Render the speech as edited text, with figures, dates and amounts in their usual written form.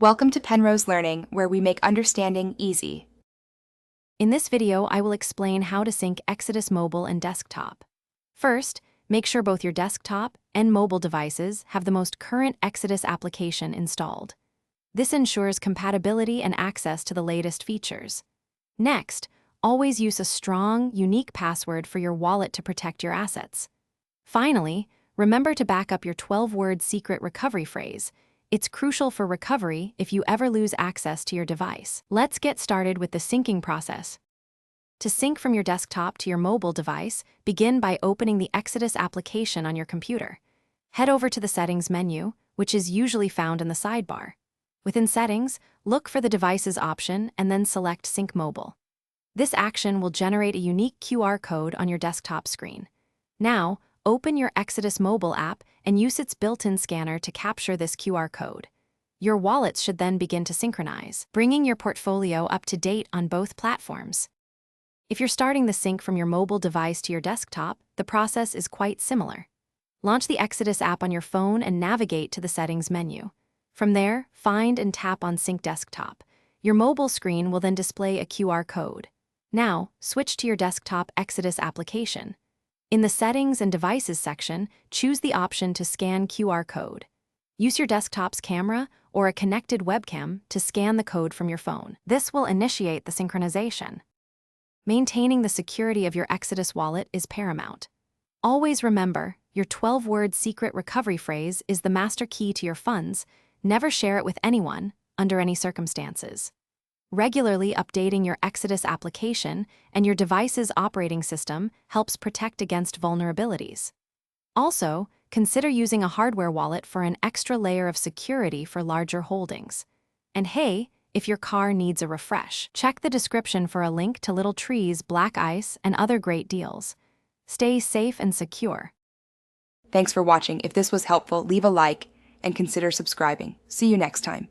Welcome to Penrose Learning, where we make understanding easy. In this video, I will explain how to sync Exodus mobile and desktop. First, make sure both your desktop and mobile devices have the most current Exodus application installed. This ensures compatibility and access to the latest features. Next, always use a strong, unique password for your wallet to protect your assets. Finally, remember to back up your 12-word secret recovery phrase. It's crucial for recovery if you ever lose access to your device. Let's get started with the syncing process. To sync from your desktop to your mobile device, begin by opening the Exodus application on your computer. Head over to the Settings menu, which is usually found in the sidebar. Within Settings, look for the Devices option and then select Sync Mobile. This action will generate a unique QR code on your desktop screen. Now, open your Exodus mobile app and use its built-in scanner to capture this QR code. Your wallets should then begin to synchronize, bringing your portfolio up to date on both platforms. If you're starting the sync from your mobile device to your desktop, the process is quite similar. Launch the Exodus app on your phone and navigate to the Settings menu. From there, find and tap on Sync Desktop. Your mobile screen will then display a QR code. Now, switch to your desktop Exodus application. In the Settings and Devices section, choose the option to scan QR code. Use your desktop's camera or a connected webcam to scan the code from your phone. This will initiate the synchronization. Maintaining the security of your Exodus wallet is paramount. Always remember, your 12-word secret recovery phrase is the master key to your funds. Never share it with anyone, under any circumstances. Regularly updating your Exodus application and your device's operating system helps protect against vulnerabilities. Also, consider using a hardware wallet for an extra layer of security for larger holdings. And hey, if your car needs a refresh, check the description for a link to Little Tree's Black Ice and other great deals. Stay safe and secure. Thanks for watching. If this was helpful, leave a like and consider subscribing. See you next time.